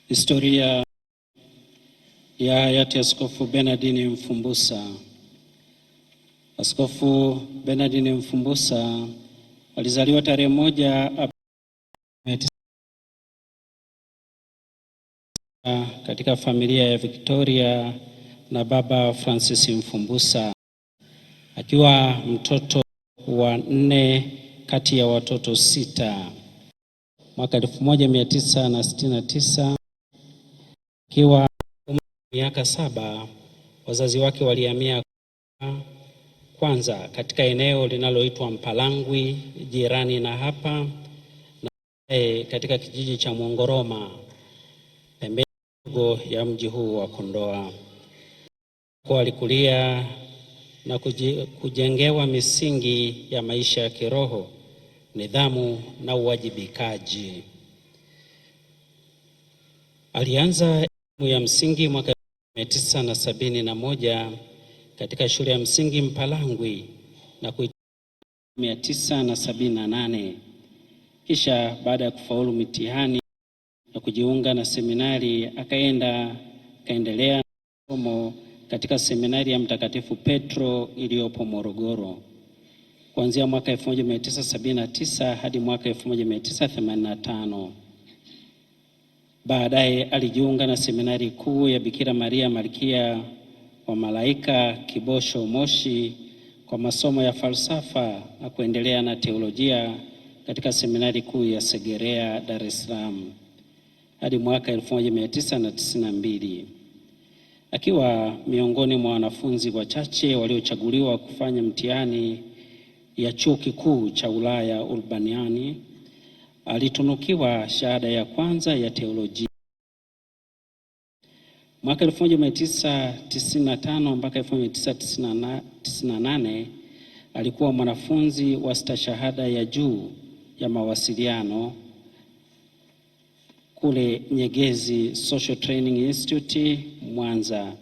Historia ya hayati Askofu Bernardini Mfumbusa. Askofu Bernardini Mfumbusa alizaliwa tarehe 1 katika familia ya Victoria na baba Francis Mfumbusa, akiwa mtoto wa 4 kati ya watoto 6. Mwaka 1969 akiwa miaka 7, wazazi wake walihamia kwanza katika eneo linaloitwa Mpalangwi jirani na hapa, na katika kijiji cha Mwongoroma pembeni ya mji huu wa Kondoa. Alikulia na kujengewa misingi ya maisha ya kiroho, nidhamu na uwajibikaji. Alianza elimu ya msingi mwaka 1971 katika shule ya msingi Mpalangwi na kuhitimu 1978. Kisha baada ya kufaulu mitihani na kujiunga na seminari, akaendelea na masomo katika seminari ya Mtakatifu Petro iliyopo Morogoro kuanzia mwaka 1979 hadi mwaka 1985. Baadaye alijiunga na seminari kuu ya Bikira Maria Malkia wa Malaika Kibosho Moshi kwa masomo ya falsafa na kuendelea na teolojia katika seminari kuu ya Segerea, Dar es Salaam hadi mwaka 1992. Akiwa miongoni mwa wanafunzi wachache waliochaguliwa kufanya mtihani ya Chuo Kikuu cha Ulaya Urbaniani, alitunukiwa shahada ya kwanza ya teolojia. Mwaka 1995 mpaka 1998 alikuwa mwanafunzi wa stashahada ya juu ya mawasiliano kule Nyegezi Social Training Institute Mwanza,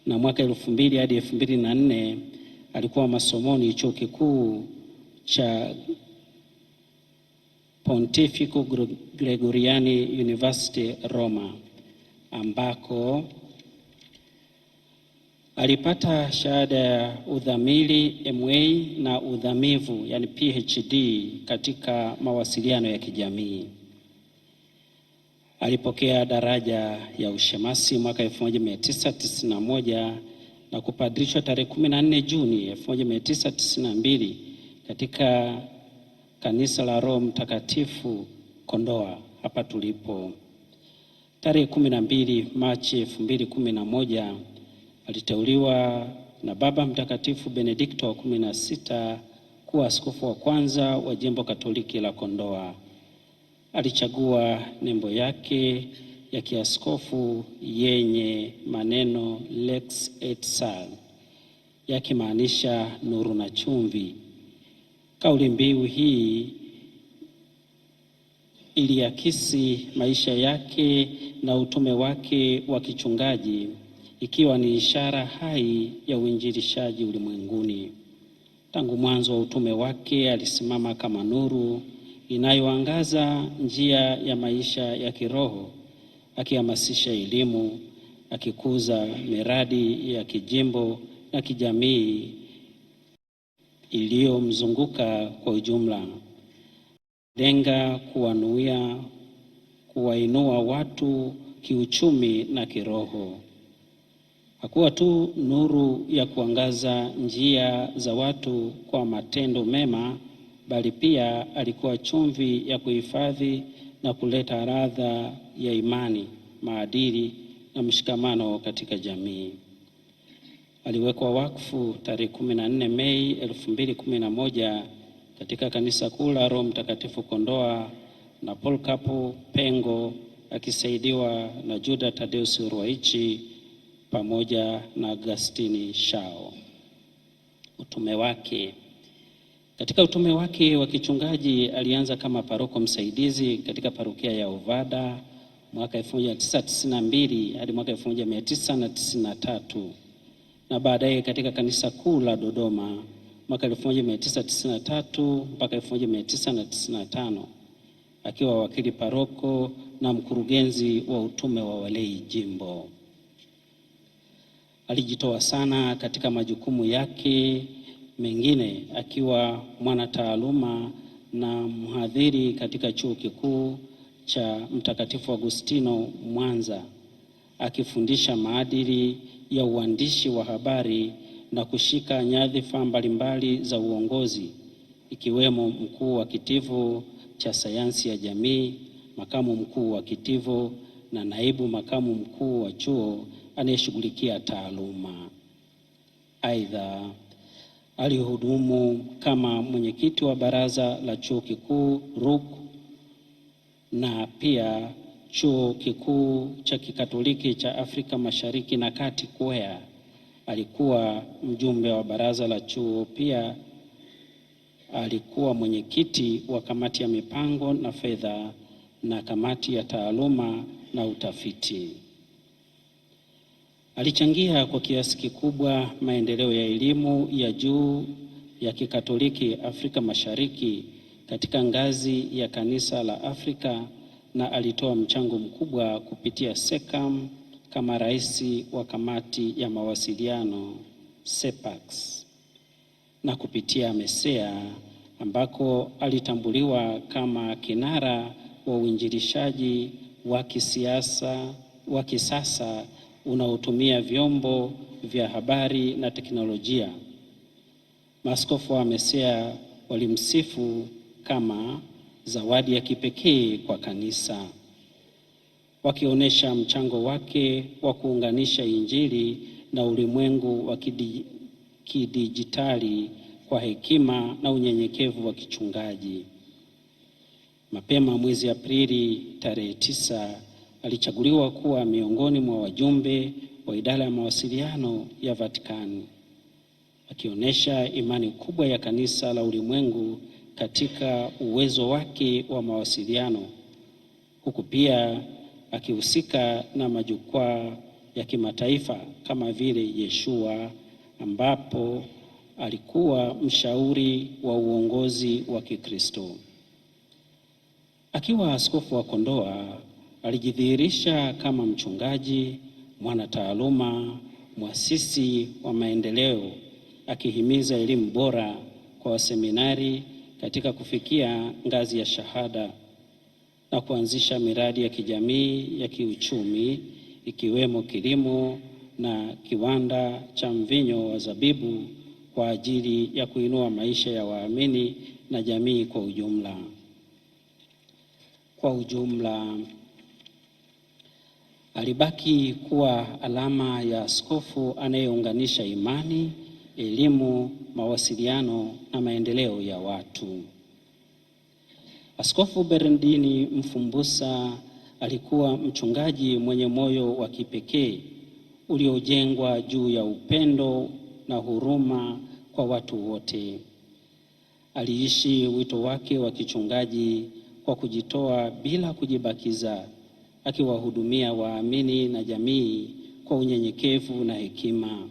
na mwaka 2000 hadi 2004 alikuwa masomoni Chuo Kikuu cha Pontifical Gregoriani University Roma, ambako alipata shahada ya udhamili MA na udhamivu yani PhD katika mawasiliano ya kijamii. Alipokea daraja ya ushemasi mwaka 1991 na kupadrishwa tarehe 14 Juni 1992 katika Kanisa la Roho Mtakatifu Kondoa hapa tulipo. Tarehe 12 Machi 2011 aliteuliwa na Baba Mtakatifu Benedikto wa 16 kuwa askofu wa kwanza wa Jimbo Katoliki la Kondoa. Alichagua nembo yake ya kiaskofu yenye maneno Lex et Sal, yakimaanisha nuru na chumvi. Kauli mbiu hii iliakisi maisha yake na utume wake wa kichungaji, ikiwa ni ishara hai ya uinjilishaji ulimwenguni. Tangu mwanzo wa utume wake alisimama kama nuru inayoangaza njia ya maisha ya kiroho, akihamasisha elimu, akikuza miradi ya kijimbo na kijamii iliyomzunguka kwa ujumla, lenga kuwainua watu kiuchumi na kiroho. Hakuwa tu nuru ya kuangaza njia za watu kwa matendo mema, bali pia alikuwa chumvi ya kuhifadhi na kuleta ladha ya imani, maadili na mshikamano katika jamii. Aliwekwa wakfu tarehe 14 Mei 2011 katika Kanisa Kuu la Roho Mtakatifu Kondoa na Polkapu Pengo, akisaidiwa na Juda Tadeus Ruwaichi pamoja na Agustini Shao. Utume wake. Katika utume wake wa kichungaji alianza kama paroko msaidizi katika parokia ya Ovada mwaka 1992 hadi mwaka 1993, na baadaye katika Kanisa Kuu la Dodoma mwaka 1993 mpaka 1995, akiwa wakili paroko na mkurugenzi wa utume wa walei jimbo. Alijitoa sana katika majukumu yake mengine akiwa mwanataaluma na mhadhiri katika Chuo Kikuu cha Mtakatifu Agustino Mwanza, akifundisha maadili ya uandishi wa habari na kushika nyadhifa mbalimbali za uongozi ikiwemo mkuu wa kitivo cha sayansi ya jamii, makamu mkuu wa kitivo na naibu makamu mkuu wa chuo anayeshughulikia taaluma. Aidha, alihudumu kama mwenyekiti wa baraza la Chuo Kikuu RUC na pia Chuo Kikuu cha Kikatoliki cha Afrika Mashariki na Kati KUEA. Alikuwa mjumbe wa baraza la chuo. Pia alikuwa mwenyekiti wa kamati ya mipango na fedha na kamati ya taaluma na utafiti. Alichangia kwa kiasi kikubwa maendeleo ya elimu ya juu ya Kikatoliki Afrika Mashariki katika ngazi ya Kanisa la Afrika, na alitoa mchango mkubwa kupitia SECAM kama rais wa kamati ya mawasiliano SEPAX na kupitia MESEA ambako alitambuliwa kama kinara wa uinjilishaji wa kisasa unaotumia vyombo vya habari na teknolojia. Maaskofu wa MESEA walimsifu kama zawadi ya kipekee kwa kanisa, wakionyesha mchango wake wa kuunganisha Injili na ulimwengu wa kidijitali kwa hekima na unyenyekevu wa kichungaji. Mapema mwezi Aprili tarehe 9 alichaguliwa kuwa miongoni mwa wajumbe wa idara ya mawasiliano ya Vatikani, akionyesha imani kubwa ya kanisa la ulimwengu katika uwezo wake wa mawasiliano, huku pia akihusika na majukwaa ya kimataifa kama vile Yeshua, ambapo alikuwa mshauri wa uongozi wa Kikristo. Akiwa askofu wa Kondoa, alijidhihirisha kama mchungaji, mwanataaluma, mwasisi wa maendeleo, akihimiza elimu bora kwa waseminari katika kufikia ngazi ya shahada na kuanzisha miradi ya kijamii ya kiuchumi ikiwemo kilimo na kiwanda cha mvinyo wa zabibu kwa ajili ya kuinua maisha ya waamini na jamii kwa ujumla. Kwa ujumla, alibaki kuwa alama ya askofu anayeunganisha imani, elimu, mawasiliano na maendeleo ya watu. Askofu Bernardini Mfumbusa alikuwa mchungaji mwenye moyo wa kipekee uliojengwa juu ya upendo na huruma kwa watu wote. Aliishi wito wake wa kichungaji kwa kujitoa bila kujibakiza, akiwahudumia waamini na jamii kwa unyenyekevu na hekima.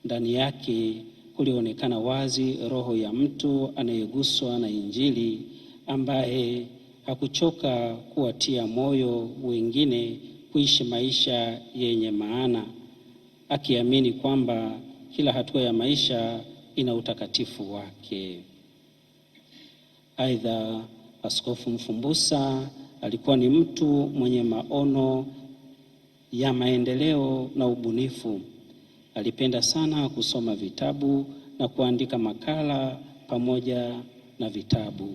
Ndani yake kulionekana wazi roho ya mtu anayeguswa na Injili, ambaye hakuchoka kuwatia moyo wengine kuishi maisha yenye maana, akiamini kwamba kila hatua ya maisha ina utakatifu wake. Aidha, Askofu Mfumbusa alikuwa ni mtu mwenye maono ya maendeleo na ubunifu. Alipenda sana kusoma vitabu na kuandika makala pamoja na vitabu,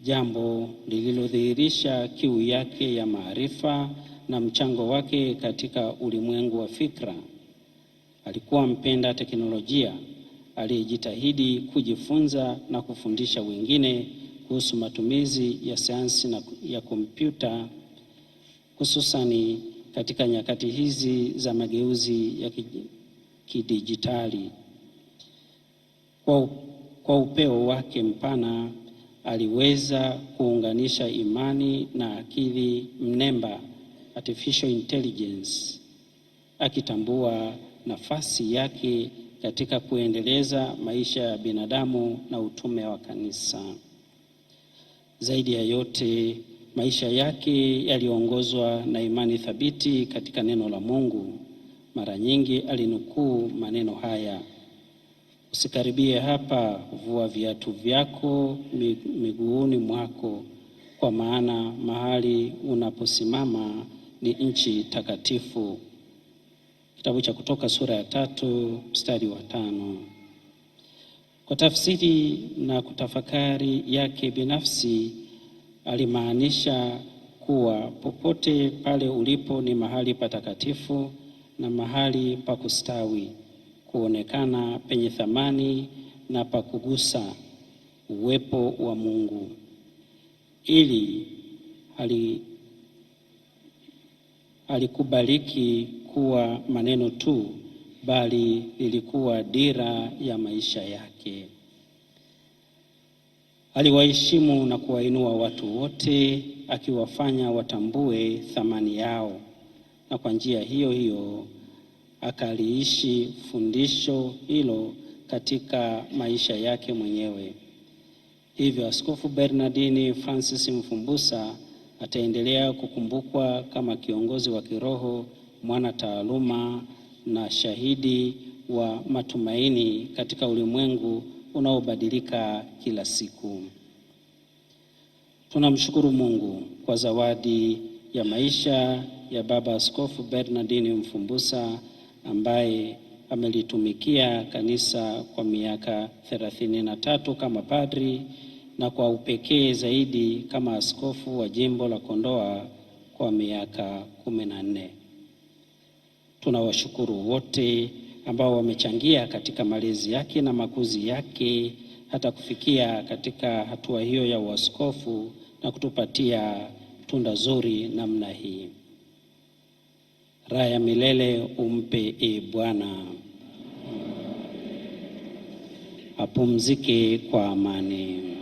jambo lililodhihirisha kiu yake ya maarifa na mchango wake katika ulimwengu wa fikra. Alikuwa mpenda teknolojia aliyejitahidi kujifunza na kufundisha wengine kuhusu matumizi ya sayansi na ya kompyuta, hususani katika nyakati hizi za mageuzi ya kidijitali. Kwa upeo wake mpana, aliweza kuunganisha imani na akili mnemba, artificial intelligence, akitambua nafasi yake katika kuendeleza maisha ya binadamu na utume wa kanisa. Zaidi ya yote, Maisha yake yaliongozwa na imani thabiti katika neno la Mungu. Mara nyingi alinukuu maneno haya: usikaribie hapa, vua viatu vyako miguuni mwako, kwa maana mahali unaposimama ni nchi takatifu. Kitabu cha Kutoka sura ya 3 mstari wa 5. Kwa tafsiri na kutafakari yake binafsi, alimaanisha kuwa popote pale ulipo ni mahali patakatifu na mahali pa kustawi, kuonekana penye thamani na pa kugusa uwepo wa Mungu. Ili alikubaliki kuwa maneno tu, bali lilikuwa dira ya maisha yake. Aliwaheshimu na kuwainua watu wote, akiwafanya watambue thamani yao, na kwa njia hiyo hiyo akaliishi fundisho hilo katika maisha yake mwenyewe. Hivyo Askofu Bernardini Francis Mfumbusa ataendelea kukumbukwa kama kiongozi wa kiroho, mwana taaluma na shahidi wa matumaini katika ulimwengu unaobadilika kila siku. Tunamshukuru Mungu kwa zawadi ya maisha ya Baba Askofu Bernardini Mfumbusa ambaye amelitumikia kanisa kwa miaka 33 kama padri na kwa upekee zaidi kama askofu wa jimbo la Kondoa kwa miaka 14. Tunawashukuru wote ambao wamechangia katika malezi yake na makuzi yake hata kufikia katika hatua hiyo ya uaskofu na kutupatia tunda zuri namna hii. Raha ya milele umpe e Bwana. Apumzike kwa amani.